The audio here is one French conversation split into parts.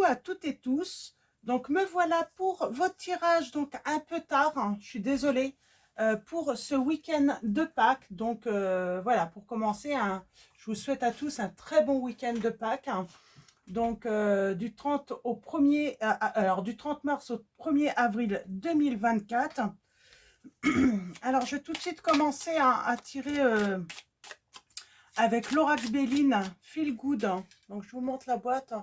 Coucou à toutes et tous. Donc me voilà pour votre tirage, donc un peu tard, hein, je suis désolée, pour ce week-end de Pâques. Donc voilà, pour commencer, je vous souhaite à tous un très bon week-end de Pâques, hein. Donc du 30 au 1er, alors du 30 mars au 1er avril 2024. Alors je vais tout de suite commencer à tirer avec l'Oracle Béline Feel Good. Donc je vous montre la boîte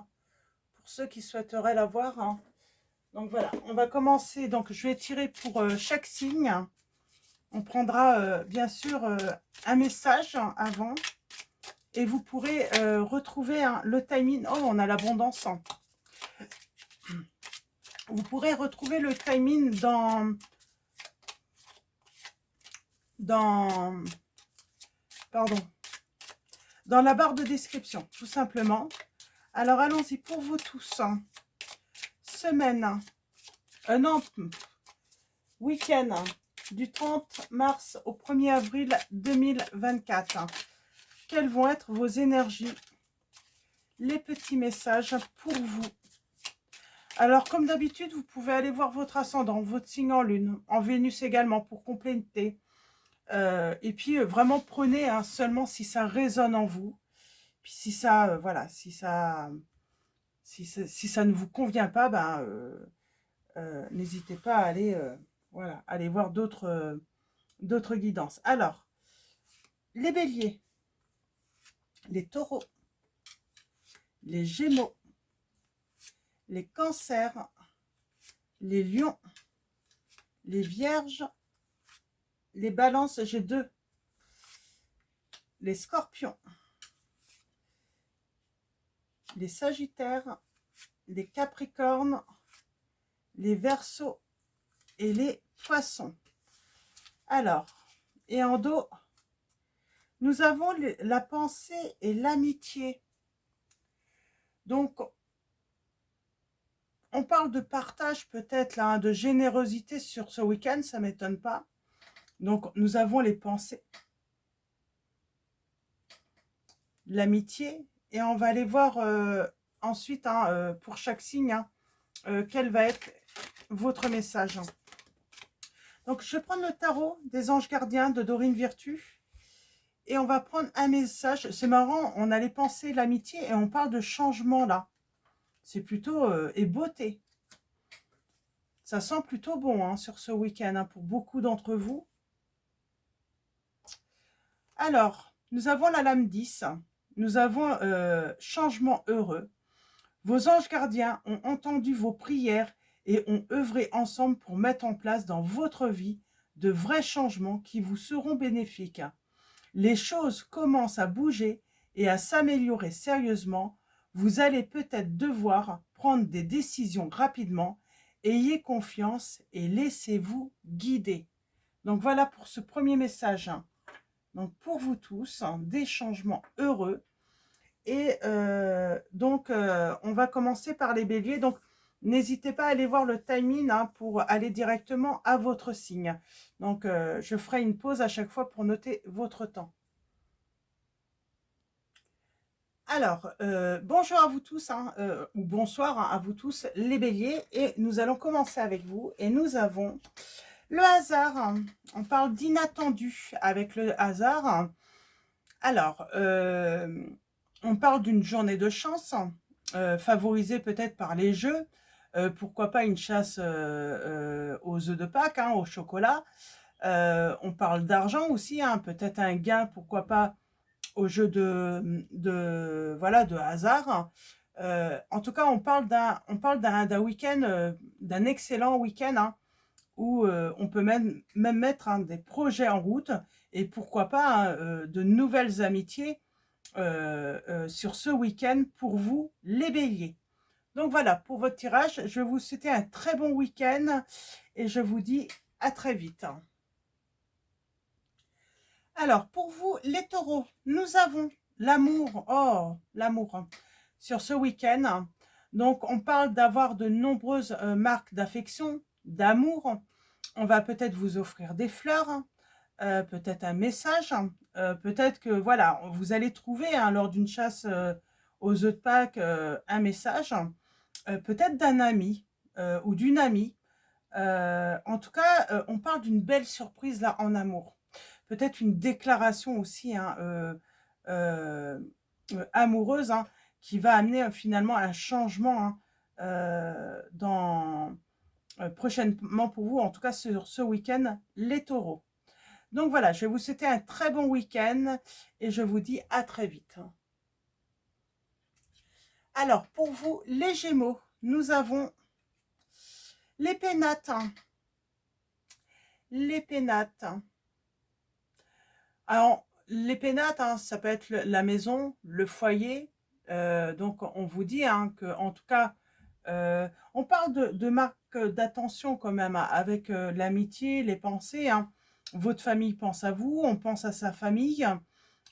pour ceux qui souhaiteraient la voir, hein. Donc voilà, on va commencer. Donc je vais tirer pour chaque signe. On prendra bien sûr un message avant. Et vous pourrez retrouver le timing. Oh, on a l'abondance. Vous pourrez retrouver le timing dans pardon, dans la barre de description, tout simplement. Alors allons-y pour vous tous. Semaine, non, week-end du 30 mars au 1er avril 2024. Quelles vont être vos énergies, les petits messages pour vous? Alors, comme d'habitude, vous pouvez aller voir votre ascendant, votre signe en lune, en Vénus également, pour compléter. Et puis, vraiment, prenez seulement si ça résonne en vous. Puis si ça, voilà, si ça ne vous convient pas, ben, n'hésitez pas à aller, voilà, aller voir d'autres guidances. Alors, les béliers, les taureaux, les gémeaux, les cancers, les lions, les vierges, les balances, j'ai deux, les scorpions, les sagittaires, les capricornes, les verseaux et les poissons. Alors, et en dos, nous avons la pensée et l'amitié. Donc, on parle de partage peut-être, là, de générosité sur ce week-end, ça ne m'étonne pas. Donc, nous avons les pensées, l'amitié, et on va aller voir ensuite, pour chaque signe, quel va être votre message. Donc, je vais prendre le tarot des anges gardiens de Dorine Virtue, et on va prendre un message. C'est marrant, on a les pensées, l'amitié, et on parle de changement, là. C'est plutôt, et beauté. Ça sent plutôt bon sur ce week-end pour beaucoup d'entre vous. Alors, nous avons la lame 10. Nous avons changement heureux. Vos anges gardiens ont entendu vos prières et ont œuvré ensemble pour mettre en place dans votre vie de vrais changements qui vous seront bénéfiques. Les choses commencent à bouger et à s'améliorer sérieusement. Vous allez peut-être devoir prendre des décisions rapidement. Ayez confiance et laissez-vous guider. Donc voilà pour ce premier message. Donc pour vous tous, des changements heureux. Et donc on va commencer par les béliers. Donc n'hésitez pas à aller voir le timing pour aller directement à votre signe. Donc je ferai une pause à chaque fois pour noter votre temps. Alors, bonjour à vous tous, ou bonsoir à vous tous les béliers, et nous allons commencer avec vous, et nous avons le hasard. On parle d'inattendu avec le hasard. Alors, on parle d'une journée de chance, favorisée peut-être par les jeux, pourquoi pas une chasse aux œufs de Pâques, au chocolat. On parle d'argent aussi, peut-être un gain, pourquoi pas, au jeu voilà, de hasard. En tout cas, on parle d'un week-end, d'un excellent week-end, où on peut même mettre des projets en route et pourquoi pas de nouvelles amitiés sur ce week-end pour vous, les béliers. Donc voilà, pour votre tirage, je vais vous souhaiter un très bon week-end et je vous dis à très vite. Alors, pour vous, les taureaux, nous avons l'amour. Oh, l'amour sur ce week-end. Donc, on parle d'avoir de nombreuses marques d'affection, d'amour. On va peut-être vous offrir des fleurs, peut-être un message. Peut-être que, voilà, vous allez trouver lors d'une chasse aux œufs de Pâques un message. peut-être d'un ami ou d'une amie. En tout cas, on parle d'une belle surprise là en amour. Peut-être une déclaration aussi hein, amoureuse hein, qui va amener finalement un changement hein, prochainement pour vous, en tout cas sur ce week-end, les taureaux. Donc voilà, je vais vous souhaiter un très bon week-end et je vous dis à très vite. Alors, pour vous, les Gémeaux, nous avons les pénates. Les pénates. Alors, les pénates, hein, ça peut être la maison, le foyer. Donc, on vous dit hein, que, en tout cas, on parle de marque d'attention quand même hein, avec l'amitié, les pensées. Hein. Votre famille pense à vous, on pense à sa famille.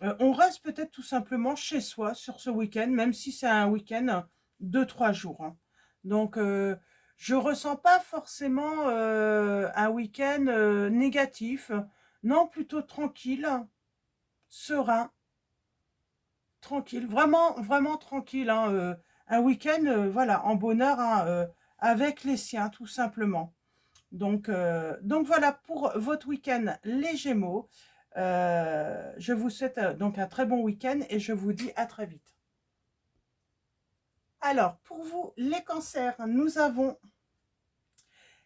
On reste peut-être tout simplement chez soi sur ce week-end, même si c'est un week-end de 3 jours. Hein. Donc, je ressens pas forcément un week-end négatif. Non, plutôt tranquille, serein, tranquille, vraiment, vraiment tranquille. Hein, un week-end, voilà, en bonheur hein, avec les siens, tout simplement. Donc voilà pour votre week-end, les Gémeaux. Je vous souhaite donc un très bon week-end et je vous dis à très vite. Alors, pour vous, les cancers, nous avons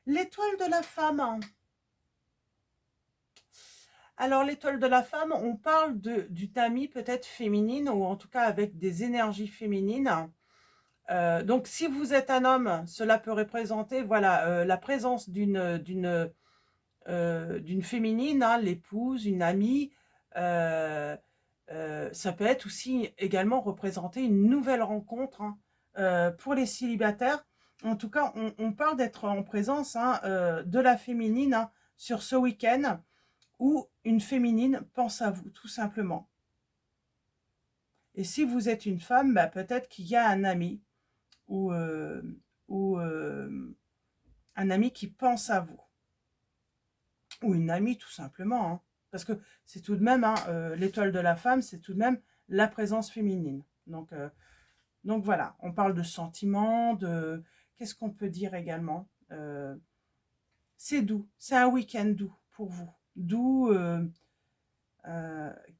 l'étoile de la femme. Alors, l'étoile de la femme, on parle d'une amie peut-être féminine ou en tout cas avec des énergies féminines. Donc, si vous êtes un homme, cela peut représenter voilà, la présence d'une féminine, hein, l'épouse, une amie. Ça peut être aussi également représenter une nouvelle rencontre hein, pour les célibataires. En tout cas, on parle d'être en présence hein, de la féminine hein, sur ce week-end où une féminine pense à vous, tout simplement. Et si vous êtes une femme, bah, peut-être qu'il y a un ami ou, un ami qui pense à vous. Ou une amie, tout simplement. Hein. Parce que c'est tout de même, hein, l'étoile de la femme, c'est tout de même la présence féminine. Donc voilà, on parle de sentiments, de... Qu'est-ce qu'on peut dire également c'est doux, c'est un week-end doux pour vous. Doux,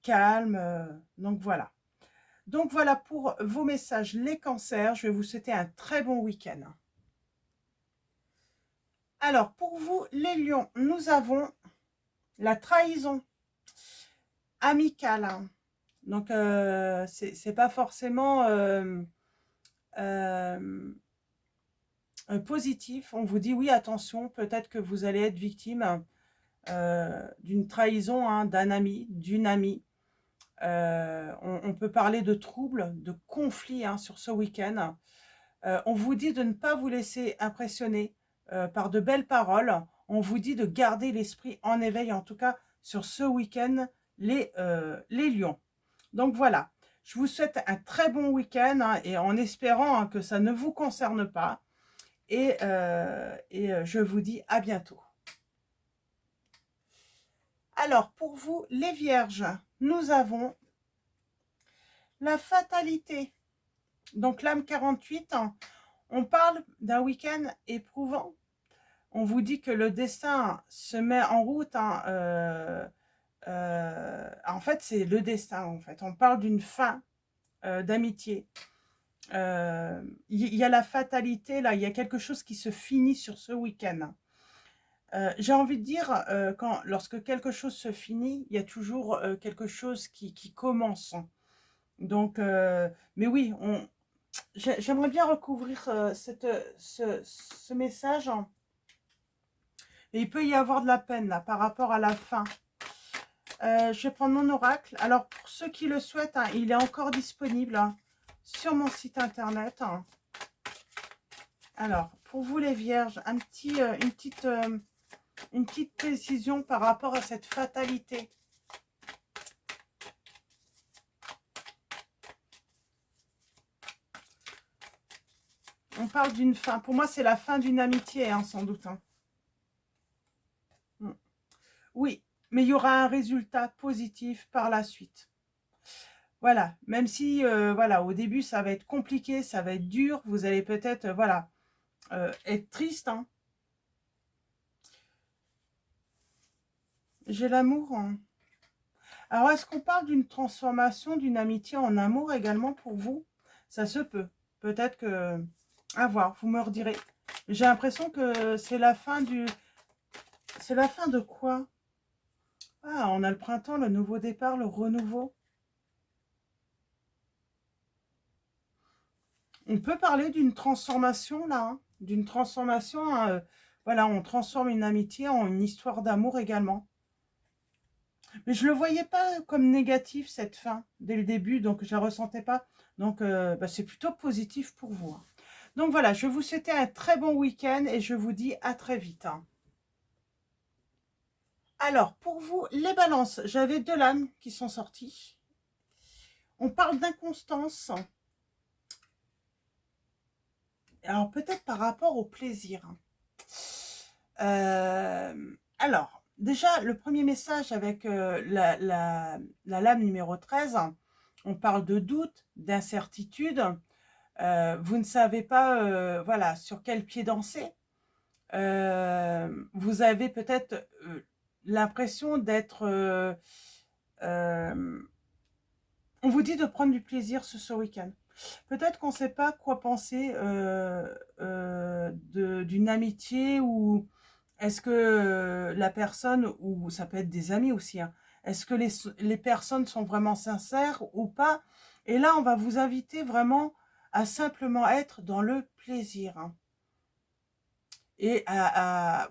calme, donc voilà. Donc voilà pour vos messages, les cancers. Je vais vous souhaiter un très bon week-end. Alors, pour vous, les lions, nous avons la trahison amicale. Hein. Donc, c'est pas forcément positif. On vous dit, oui, attention, peut-être que vous allez être victime d'une trahison hein, d'un ami, d'une amie. On peut parler de troubles, de conflits hein, sur ce week-end. On vous dit de ne pas vous laisser impressionner par de belles paroles. On vous dit de garder l'esprit en éveil, en tout cas sur ce week-end, les lions. Donc voilà, je vous souhaite un très bon week-end hein, et en espérant hein, que ça ne vous concerne pas. Et je vous dis à bientôt. Alors, pour vous, les vierges, nous avons la fatalité. Donc, l'âme 48, hein, on parle d'un week-end éprouvant. On vous dit que le destin se met en route. Hein, en fait, c'est le destin. En fait, on parle d'une fin d'amitié. Il y a la fatalité, là. Il y a quelque chose qui se finit sur ce week-end. J'ai envie de dire, lorsque quelque chose se finit, il y a toujours quelque chose qui commence. Donc, mais oui, j'aimerais bien recouvrir ce message. Et il peut y avoir de la peine là par rapport à la fin. Je vais prendre mon oracle. Alors, pour ceux qui le souhaitent, hein, il est encore disponible hein, sur mon site internet. Hein. Alors, pour vous les vierges, une petite précision par rapport à cette fatalité. On parle d'une fin. Pour moi, c'est la fin d'une amitié, hein, sans doute. Hein. Oui, mais il y aura un résultat positif par la suite. Voilà, même si, voilà, au début, ça va être compliqué, ça va être dur, vous allez peut-être, voilà, être triste, hein. J'ai l'amour, hein. Alors, est-ce qu'on parle d'une transformation d'une amitié en amour également pour vous? Ça se peut. Peut-être que... À voir, vous me redirez. J'ai l'impression que c'est la fin du... C'est la fin de quoi? Ah, on a le printemps, le nouveau départ, le renouveau. On peut parler d'une transformation, là, hein, d'une transformation, hein, voilà, on transforme une amitié en une histoire d'amour également. Mais je ne le voyais pas comme négatif, cette fin, dès le début, donc je ne la ressentais pas. Donc, bah, c'est plutôt positif pour vous, hein. Donc voilà, je vous souhaite un très bon week-end et je vous dis à très vite, hein. Alors, pour vous, les balances, j'avais 2 lames qui sont sorties. On parle d'inconstance. Alors, peut-être par rapport au plaisir. Alors, déjà, le premier message avec la lame numéro 13, on parle de doute, d'incertitude. Vous ne savez pas, voilà, sur quel pied danser. Vous avez peut-être l'impression d'être... on vous dit de prendre du plaisir ce week-end. Peut-être qu'on ne sait pas quoi penser d'une amitié ou est-ce que la personne, ou ça peut être des amis aussi, hein, est-ce que les personnes sont vraiment sincères ou pas? Et là, on va vous inviter vraiment à simplement être dans le plaisir, hein, et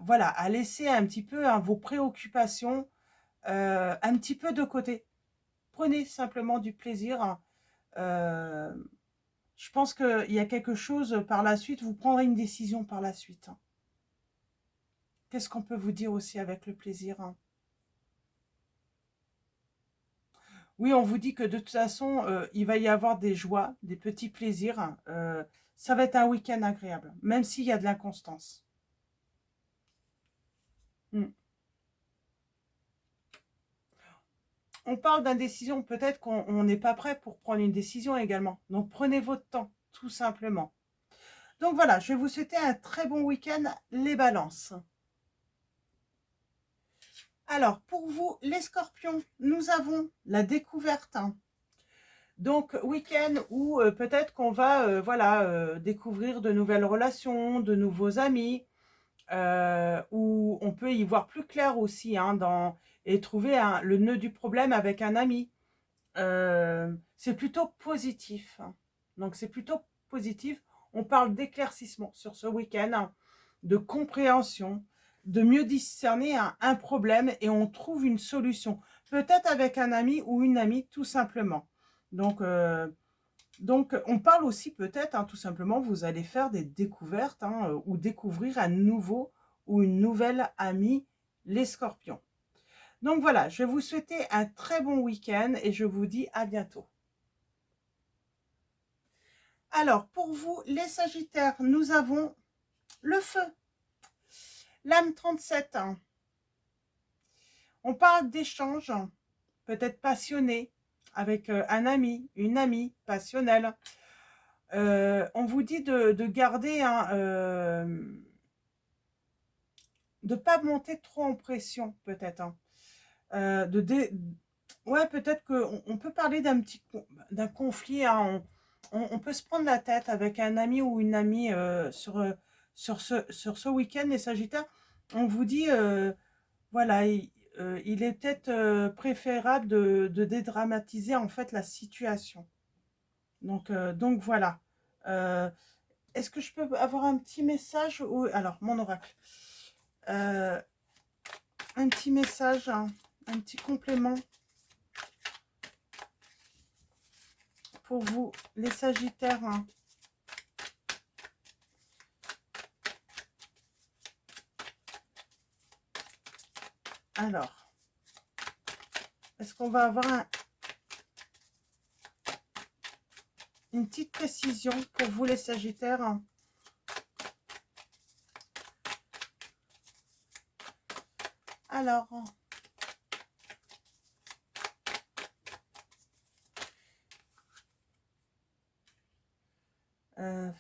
voilà, à laisser un petit peu, hein, vos préoccupations un petit peu de côté. Prenez simplement du plaisir, hein. Euh, je pense qu'il y a quelque chose par la suite, vous prendrez une décision par la suite, hein. Qu'est-ce qu'on peut vous dire aussi avec le plaisir, hein? Oui, on vous dit que de toute façon, il va y avoir des joies, des petits plaisirs, hein. Ça va être un week-end agréable, même s'il y a de l'inconstance. Mm. On parle d'indécision, peut-être qu'on n'est pas prêt pour prendre une décision également. Donc prenez votre temps, tout simplement. Donc voilà, je vais vous souhaiter un très bon week-end, les balances. Alors, pour vous, les scorpions, nous avons la découverte, hein. Donc, week-end où peut-être qu'on va voilà, découvrir de nouvelles relations, de nouveaux amis, où on peut y voir plus clair aussi, hein, et trouver le nœud du problème avec un ami. C'est plutôt positif, hein. Donc, c'est plutôt positif. On parle d'éclaircissement sur ce week-end, hein, de compréhension, de mieux discerner un problème et on trouve une solution. Peut-être avec un ami ou une amie, tout simplement. Donc, on parle aussi peut-être, hein, tout simplement, vous allez faire des découvertes, hein, ou découvrir un nouveau ou une nouvelle amie, les scorpions. Donc voilà, je vais vous souhaiter un très bon week-end et je vous dis à bientôt. Alors, pour vous, les sagittaires, nous avons le feu, l'âme 37. Hein. On parle d'échanges, peut-être passionnés, avec un ami, une amie passionnelle. On vous dit de garder de pas monter trop en pression, peut-être, hein. Ouais, peut-être qu'on peut parler d'un conflit, hein. On peut se prendre la tête avec un ami ou une amie sur ce week-end, les Sagittaires. On vous dit, voilà, il est peut-être préférable de dédramatiser en fait la situation. Donc voilà. Euh, Est-ce que je peux avoir un petit message ou alors mon oracle, Euh, un petit message, hein, un petit complément pour vous, les Sagittaires, hein. Alors, est-ce qu'on va avoir une petite précision pour vous, les Sagittaires, hein? Alors, Euh,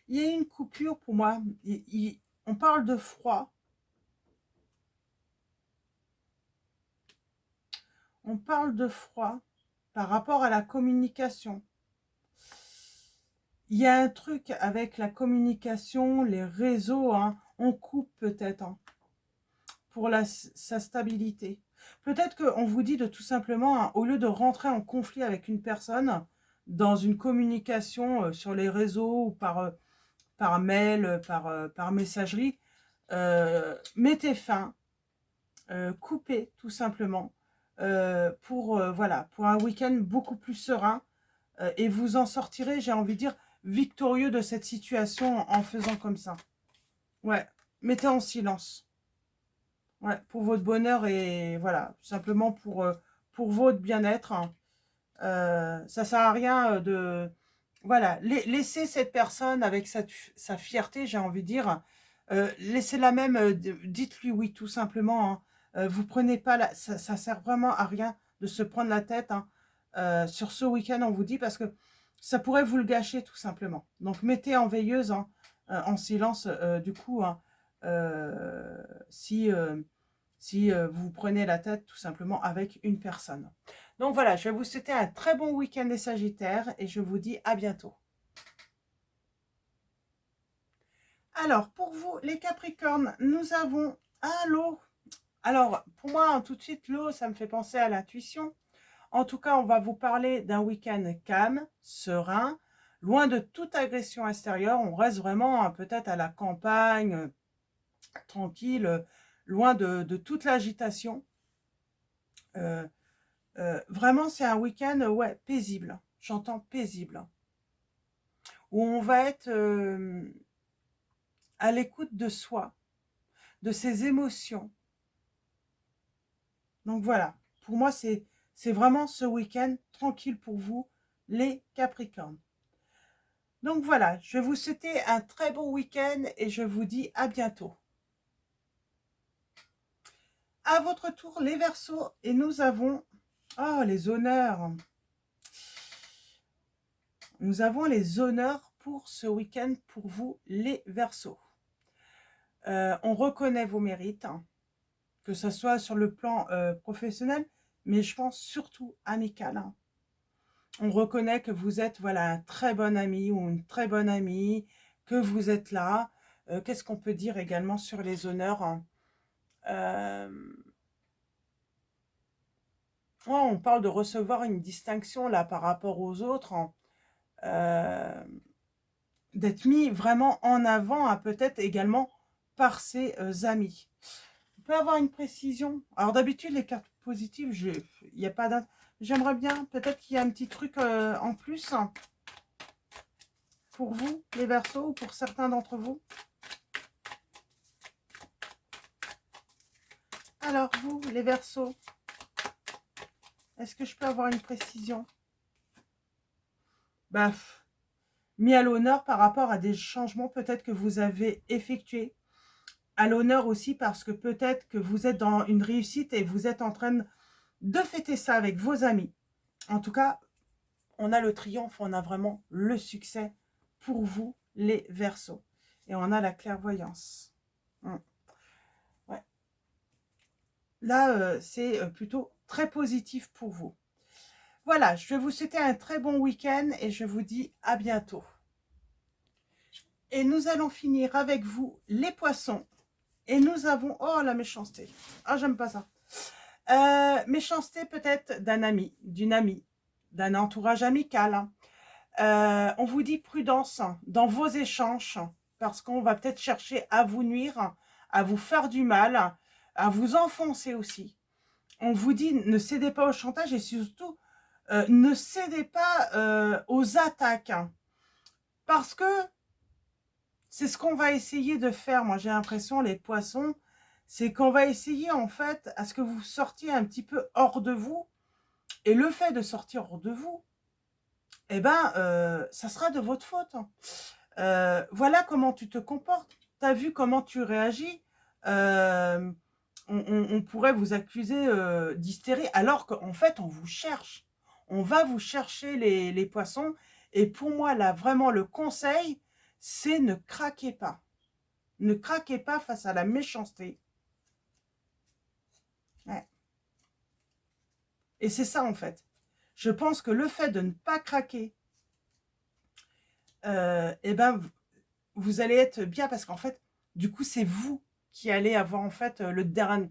il y a une coupure pour moi. On parle de froid. On parle de froid par rapport à la communication. Il y a un truc avec la communication, les réseaux, hein, on coupe peut-être hein, pour sa stabilité. Peut-être qu'on vous dit de tout simplement, hein, au lieu de rentrer en conflit avec une personne, dans une communication sur les réseaux ou par mail, par messagerie, mettez fin, coupez tout simplement voilà, pour un week-end beaucoup plus serein et vous en sortirez, j'ai envie de dire, victorieux de cette situation en faisant comme ça. Ouais, mettez en silence. Ouais, pour votre bonheur et voilà, simplement pour votre bien-être. Ça sert à rien de... Voilà, laissez cette personne avec sa fierté, j'ai envie de dire. Laissez-la même, dites-lui oui, tout simplement. Hein. Vous prenez pas ça sert vraiment à rien de se prendre la tête. Hein. Sur ce week-end, on vous dit, parce que ça pourrait vous le gâcher, tout simplement. Donc, mettez en veilleuse, hein, en silence, du coup, hein, si vous prenez la tête tout simplement avec une personne. Donc voilà, je vais vous souhaiter un très bon week-end des Sagittaires et je vous dis à bientôt. Alors, pour vous, les Capricornes, nous avons l'eau. Alors, pour moi, hein, tout de suite, l'eau, ça me fait penser à l'intuition. En tout cas, on va vous parler d'un week-end calme, serein, loin de toute agression extérieure. On reste vraiment peut-être à la campagne, tranquille, loin de toute l'agitation. Vraiment, c'est un week-end ouais, paisible. J'entends paisible. Où on va être à l'écoute de soi, de ses émotions. Donc voilà, pour moi, c'est vraiment ce week-end tranquille pour vous, les Capricornes. Donc voilà, je vais vous souhaiter un très bon week-end et je vous dis à bientôt. À votre tour, les Verseaux, et nous avons... Oh, les honneurs. Nous avons les honneurs pour ce week-end pour vous, les Verseaux. On reconnaît vos mérites, hein, que ce soit sur le plan professionnel, mais je pense surtout amical. Hein. On reconnaît que vous êtes voilà, un très bon ami ou une très bonne amie, que vous êtes là. Qu'est-ce qu'on peut dire également sur les honneurs hein. Ouais, on parle de recevoir une distinction là par rapport aux autres, hein. D'être mis vraiment en avant, hein, peut-être également par ses amis. On peut avoir une précision. Alors d'habitude, les cartes positives, il n'y a pas d'un... J'aimerais bien, peut-être qu'il y a un petit truc en plus hein, pour vous, les Verseaux, ou pour certains d'entre vous. Alors, vous, les Verseaux, est-ce que je peux avoir une précision? Bah, mis à l'honneur par rapport à des changements peut-être que vous avez effectués. À l'honneur aussi parce que peut-être que vous êtes dans une réussite et vous êtes en train de fêter ça avec vos amis. En tout cas, on a le triomphe, on a vraiment le succès pour vous, les Verseaux. Et on a la clairvoyance. Ouais. Là, c'est plutôt très positif pour vous. Voilà, je vais vous souhaiter un très bon week-end et je vous dis à bientôt. Et nous allons finir avec vous, les Poissons. Et nous avons... Oh, la méchanceté. Ah, j'aime pas ça. Méchanceté peut-être d'un ami, d'une amie, d'un entourage amical. Hein. On vous dit prudence dans vos échanges parce qu'on va peut-être chercher à vous nuire, à vous faire du mal, à vous enfoncer aussi. On vous dit ne cédez pas au chantage et surtout ne cédez pas aux attaques. Hein, parce que c'est ce qu'on va essayer de faire. Moi, j'ai l'impression, les Poissons, c'est qu'on va essayer en fait à ce que vous sortiez un petit peu hors de vous. Et le fait de sortir hors de vous, eh ben, ça sera de votre faute. Voilà comment tu te comportes. Tu as vu comment tu réagis. on pourrait vous accuser d'hystérie, alors qu'en fait, on vous cherche. On va vous chercher les poissons. Et pour moi, là, vraiment, le conseil, c'est ne craquez pas. Ne craquez pas face à la méchanceté. Ouais. Et c'est ça, en fait. Je pense que le fait de ne pas craquer, eh ben, vous allez être bien parce qu'en fait, du coup, c'est vous qui allez avoir en fait le dernier.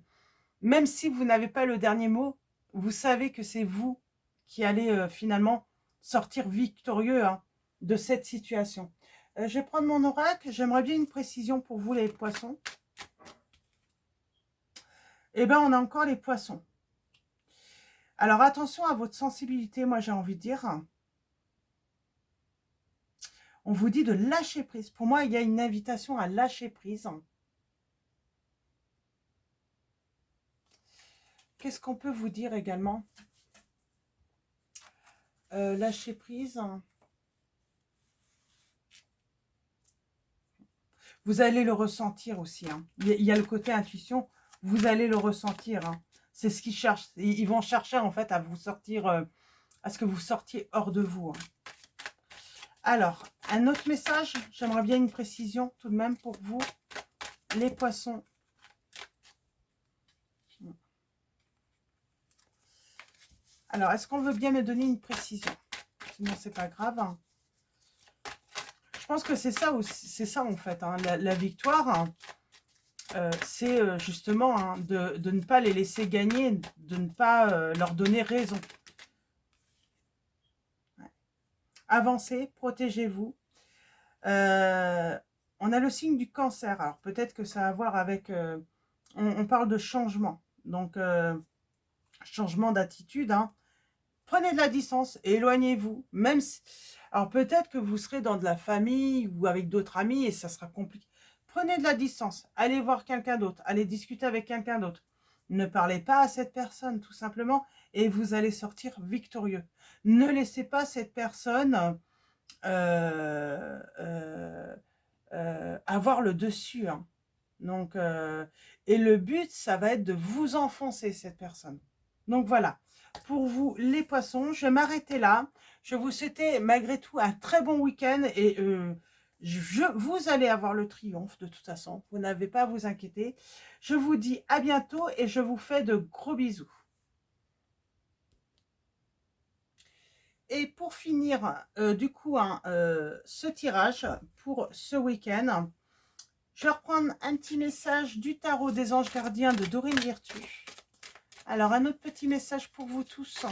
Même si vous n'avez pas le dernier mot, vous savez que c'est vous qui allez finalement sortir victorieux hein, de cette situation. Je vais prendre mon oracle. J'aimerais bien une précision pour vous, les poissons. Eh bien, on a encore les poissons. Alors, attention à votre sensibilité, moi, j'ai envie de dire. On vous dit de lâcher prise. Pour moi, il y a une invitation à lâcher prise. Qu'est-ce qu'on peut vous dire également? Lâcher prise. Vous allez le ressentir aussi. Hein. Il y a le côté intuition. Vous allez le ressentir. Hein. C'est ce qu'ils cherchent. Ils vont chercher en fait à vous sortir, à ce que vous sortiez hors de vous. Hein. Alors, un autre message. J'aimerais bien une précision tout de même pour vous. Les poissons. Alors, est-ce qu'on veut bien me donner une précision? Sinon, c'est pas grave. Hein. Je pense que c'est ça aussi, c'est ça en fait. Hein. La victoire, hein, c'est justement hein, de ne pas les laisser gagner, de ne pas leur donner raison. Ouais. Avancez, protégez-vous. On a le signe du cancer. Alors peut-être que ça a à voir avec... on parle de changement. Donc, changement d'attitude. Hein. Prenez de la distance et éloignez-vous. Même si... Alors peut-être que vous serez dans de la famille ou avec d'autres amis et ça sera compliqué. Prenez de la distance. Allez voir quelqu'un d'autre. Allez discuter avec quelqu'un d'autre. Ne parlez pas à cette personne tout simplement et vous allez sortir victorieux. Ne laissez pas cette personne avoir le dessus. Hein. Donc, et le but, ça va être de vous enfoncer cette personne. Donc voilà, pour vous les poissons, je vais m'arrêter là. Je vous souhaite malgré tout un très bon week-end et vous allez avoir le triomphe de toute façon. Vous n'avez pas à vous inquiéter. Je vous dis à bientôt et je vous fais de gros bisous. Et pour finir, du coup, hein, ce tirage pour ce week-end, je vais reprendre un petit message du tarot des anges gardiens de Dorine Virtue. Alors, un autre petit message pour vous tous.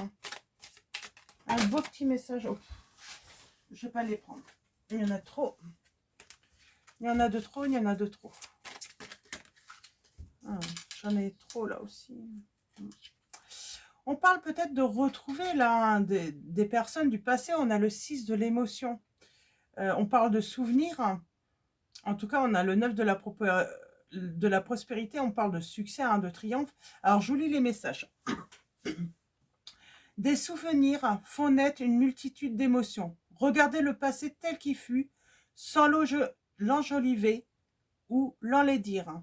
Un beau petit message. Oh, je ne vais pas les prendre. Il y en a trop. Il y en a de trop, il y en a de trop. Ah, j'en ai trop là aussi. On parle peut-être de retrouver là des personnes du passé. On a le 6 de l'émotion. On parle de souvenirs. En tout cas, on a le 9 de la prospérité. On parle de succès, hein, de triomphe. Alors, je vous lis les messages. Des souvenirs font naître une multitude d'émotions. Regardez le passé tel qu'il fut, sans l'enjoliver ou l'enlaidir.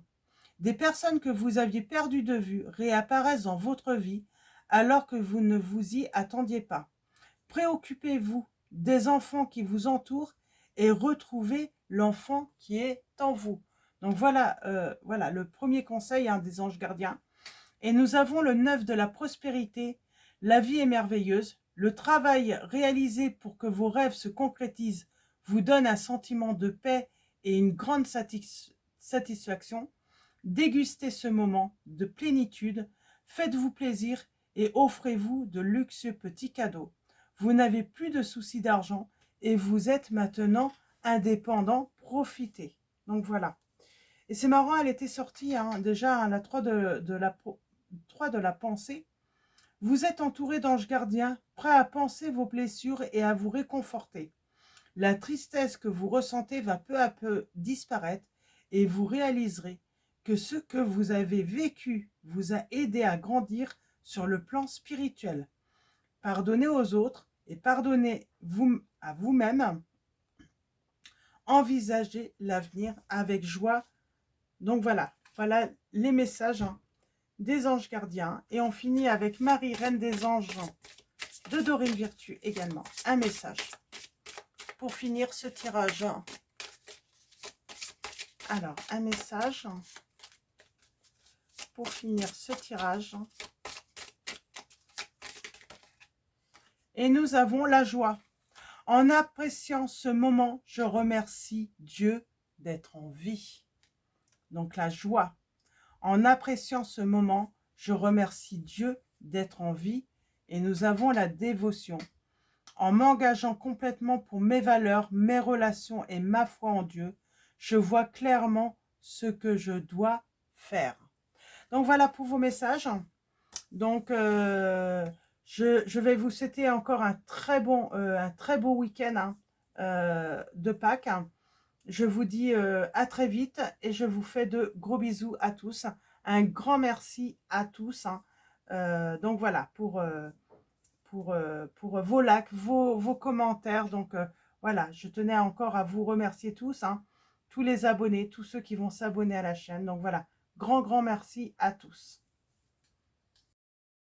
Des personnes que vous aviez perdues de vue réapparaissent dans votre vie alors que vous ne vous y attendiez pas. Préoccupez-vous des enfants qui vous entourent et retrouvez l'enfant qui est en vous. Donc voilà, voilà le premier conseil hein, des anges gardiens. Et nous avons le 9 de la prospérité. La vie est merveilleuse. Le travail réalisé pour que vos rêves se concrétisent vous donne un sentiment de paix et une grande satisfaction. Dégustez ce moment de plénitude. Faites-vous plaisir et offrez-vous de luxueux petits cadeaux. Vous n'avez plus de soucis d'argent et vous êtes maintenant indépendant. Profitez. Donc voilà. Et c'est marrant, elle était sortie hein, déjà à la 3 de la pensée. Vous êtes entouré d'anges gardiens, prêts à penser vos blessures et à vous réconforter. La tristesse que vous ressentez va peu à peu disparaître et vous réaliserez que ce que vous avez vécu vous a aidé à grandir sur le plan spirituel. Pardonnez aux autres et pardonnez-vous à vous-même. Envisagez l'avenir avec joie. Donc voilà, voilà les messages hein, des anges gardiens. Et on finit avec Marie, Reine des Anges, de Dorine Virtue également. Un message pour finir ce tirage. Alors, un message pour finir ce tirage. Et nous avons la joie. En appréciant ce moment, je remercie Dieu d'être en vie. Donc la joie. En appréciant ce moment, je remercie Dieu d'être en vie. Et nous avons la dévotion. En m'engageant complètement pour mes valeurs, mes relations et ma foi en Dieu, je vois clairement ce que je dois faire. Donc voilà pour vos messages. Donc je vais vous souhaiter encore un très beau week-end de Pâques. Je vous dis à très vite et je vous fais de gros bisous à tous. Un grand merci à tous. Donc voilà, pour vos likes, vos commentaires. Donc voilà, je tenais encore à vous remercier tous, tous les abonnés, tous ceux qui vont s'abonner à la chaîne. Donc voilà, grand merci à tous.